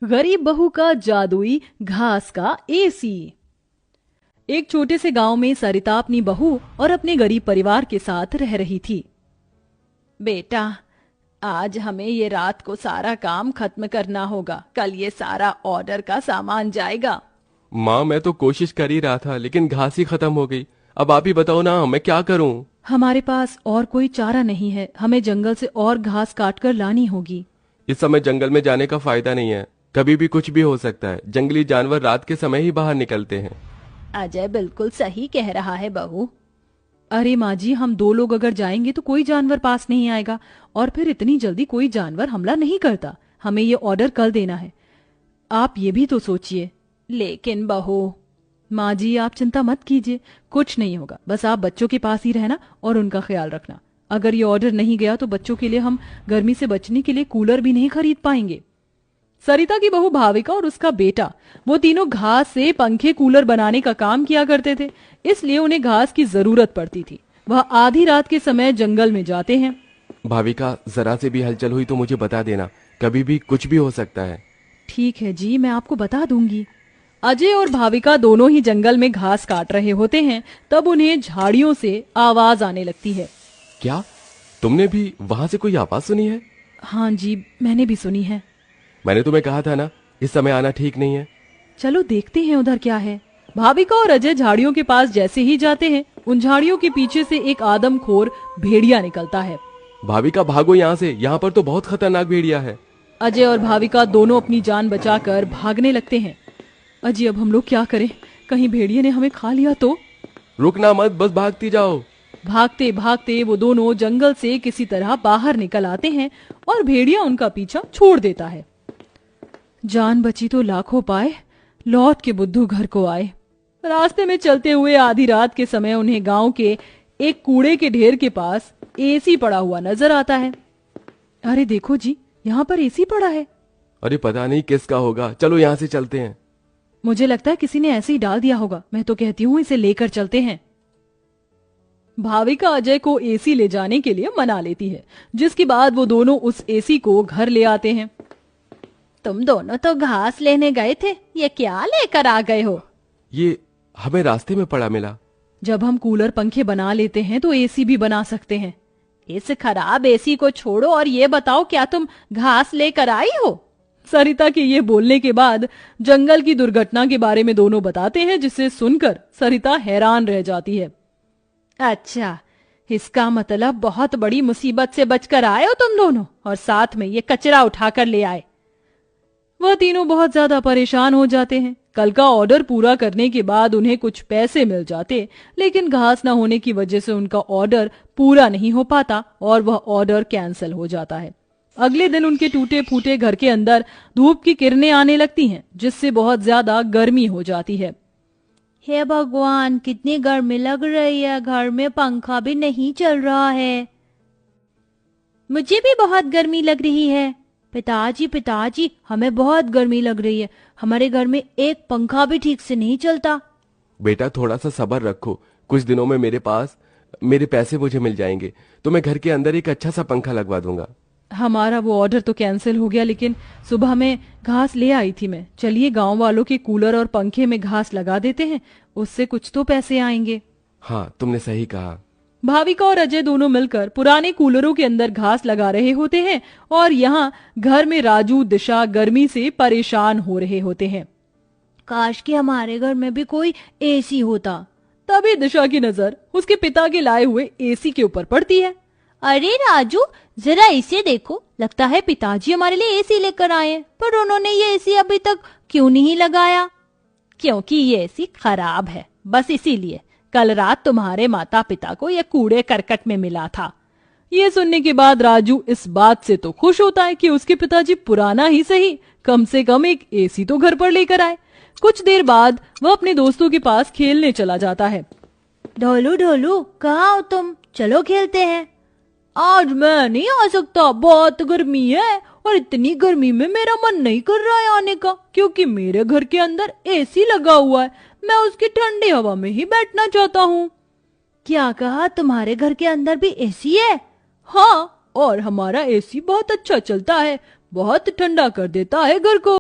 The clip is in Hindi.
गरीब बहू का जादुई घास का एसी। एक छोटे से गांव में सरिता अपनी बहू और अपने गरीब परिवार के साथ रह रही थी। बेटा, आज हमें ये रात को सारा काम खत्म करना होगा, कल ये सारा ऑर्डर का सामान जाएगा। माँ, मैं तो कोशिश कर ही रहा था लेकिन घास ही खत्म हो गई। अब आप ही बताओ ना, मैं क्या करूँ। हमारे पास और कोई चारा नहीं है, हमें जंगल से और घास काट कर लानी होगी। इस समय जंगल में जाने का फायदा नहीं है, कभी भी कुछ भी हो सकता है। जंगली जानवर रात के समय ही बाहर निकलते हैं। अजय बिल्कुल सही कह रहा है बहू। अरे माँ जी, हम दो लोग अगर जाएंगे तो कोई जानवर पास नहीं आएगा, और फिर इतनी जल्दी कोई जानवर हमला नहीं करता। हमें ये ऑर्डर कल देना है, आप ये भी तो सोचिए। लेकिन बहू। माँ जी, आप चिंता मत कीजिए, कुछ नहीं होगा। बस आप बच्चों के पास ही रहना और उनका ख्याल रखना। अगर ये ऑर्डर नहीं गया तो बच्चों के लिए हम गर्मी से बचने के लिए कूलर भी नहीं खरीद पाएंगे। सरिता की बहू भाविका और उसका बेटा, वो तीनों घास से पंखे कूलर बनाने का काम किया करते थे, इसलिए उन्हें घास की जरूरत पड़ती थी। वह आधी रात के समय जंगल में जाते हैं। भाविका, जरा से भी हलचल हुई तो मुझे बता देना, कभी भी कुछ भी हो सकता है। ठीक है जी, मैं आपको बता दूंगी। अजय और भाविका दोनों ही जंगल में घास काट रहे होते हैं, तब उन्हें झाड़ियों से आवाज आने लगती है। क्या तुमने भी वहां से कोई आवाज सुनी है? हाँ जी, मैंने भी सुनी है। मैंने तुम्हें कहा था ना, इस समय आना ठीक नहीं है। चलो देखते हैं उधर क्या है। भाविका और अजय झाड़ियों के पास जैसे ही जाते हैं, उन झाड़ियों के पीछे से एक आदमखोर भेड़िया निकलता है। भाविका, भागो यहाँ से, यहाँ पर तो बहुत खतरनाक भेड़िया है। अजय और भाविका दोनों अपनी जान बचाकर भागने लगते हैं। अजय, अब हम लोग क्या करें? कहीं भेड़िए ने हमें खा लिया तो? रुकना मत, बस भागती जाओ। भागते भागते वो दोनों जंगल से किसी तरह बाहर निकल आते हैं और भेड़िया उनका पीछा छोड़ देता है। जान बची तो लाखों पाए, लौट के बुद्धू घर को आए। रास्ते में चलते हुए आधी रात के समय उन्हें गांव के एक कूड़े के ढेर के पास एसी पड़ा हुआ नजर आता है। अरे देखो जी, यहाँ पर एसी पड़ा है। अरे पता नहीं किसका होगा, चलो यहाँ से चलते हैं। मुझे लगता है किसी ने ऐसे ही डाल दिया होगा। मैं तो कहती हूँ इसे लेकर चलते हैं। भाविका अजय को एसी ले जाने के लिए मना लेती है, जिसके बाद वो दोनों उस एसी को घर ले आते हैं। तुम दोनों तो घास लेने गए थे, ये क्या लेकर आ गए हो? ये हमें रास्ते में पड़ा मिला। जब हम कूलर पंखे बना लेते हैं तो एसी भी बना सकते हैं। इस खराब एसी को छोड़ो और ये बताओ, क्या तुम घास लेकर आई हो? सरिता के ये बोलने के बाद जंगल की दुर्घटना के बारे में दोनों बताते हैं, जिसे सुनकर सरिता हैरान रह जाती है। अच्छा, इसका मतलब बहुत बड़ी मुसीबत से बचकर आए हो तुम दोनों, और साथ में ये कचरा उठाकर ले आए। वह तीनों बहुत ज्यादा परेशान हो जाते हैं। कल का ऑर्डर पूरा करने के बाद उन्हें कुछ पैसे मिल जाते, लेकिन घास न होने की वजह से उनका ऑर्डर पूरा नहीं हो पाता और वह ऑर्डर कैंसिल हो जाता है। अगले दिन उनके टूटे फूटे घर के अंदर धूप की किरणें आने लगती हैं, जिससे बहुत ज्यादा गर्मी हो जाती है। हे भगवान, कितनी गर्मी लग रही है, घर में पंखा भी नहीं चल रहा है। मुझे भी बहुत गर्मी लग रही है। पिताजी पिताजी, हमें बहुत गर्मी लग रही है, हमारे घर में एक पंखा भी ठीक से नहीं चलता। बेटा, थोड़ा सा सब्र रखो, कुछ दिनों में मेरे पैसे मुझे मिल जाएंगे तो मैं घर के अंदर एक अच्छा सा पंखा लगवा दूंगा। हमारा वो ऑर्डर तो कैंसिल हो गया, लेकिन सुबह में घास ले आई थी मैं। चलिए गांव वालों के कूलर और पंखे में घास लगा देते हैं, उससे कुछ तो पैसे आएंगे। हाँ, तुमने सही कहा। भाविका और अजय दोनों मिलकर पुराने कूलरों के अंदर घास लगा रहे होते हैं और यहाँ घर में राजू दिशा गर्मी से परेशान हो रहे होते हैं। काश कि हमारे घर में भी कोई एसी होता। तभी दिशा की नजर उसके पिता के लाए हुए एसी के ऊपर पड़ती है। अरे राजू, जरा इसे देखो, लगता है पिताजी हमारे लिए एसी लेकर आए हैं, पर उन्होंने ये एसी अभी तक क्यों नहीं लगाया? क्योंकि ये एसी खराब है, बस इसीलिए। कल रात तुम्हारे माता पिता को यह कूड़े करकट में मिला था। ये सुनने के बाद राजू इस बात से तो खुश होता है कि उसके पिताजी पुराना ही सही, कम से कम एक एसी तो घर पर लेकर आए। कुछ देर बाद वह अपने दोस्तों के पास खेलने चला जाता है। ढोलू ढोलू, कहाँ हो तुम? चलो खेलते हैं। आज मैं नहीं आ सकता, बहुत गर्मी है, और इतनी गर्मी में मेरा मन नहीं कर रहा है आने का, क्योंकि मेरे घर के अंदर एसी लगा हुआ है। मैं उसकी ठंडी हवा में ही बैठना चाहता हूँ। क्या कहा? तुम्हारे घर के अंदर भी एसी है? हाँ, और हमारा एसी बहुत अच्छा चलता है, बहुत ठंडा कर देता है घर को।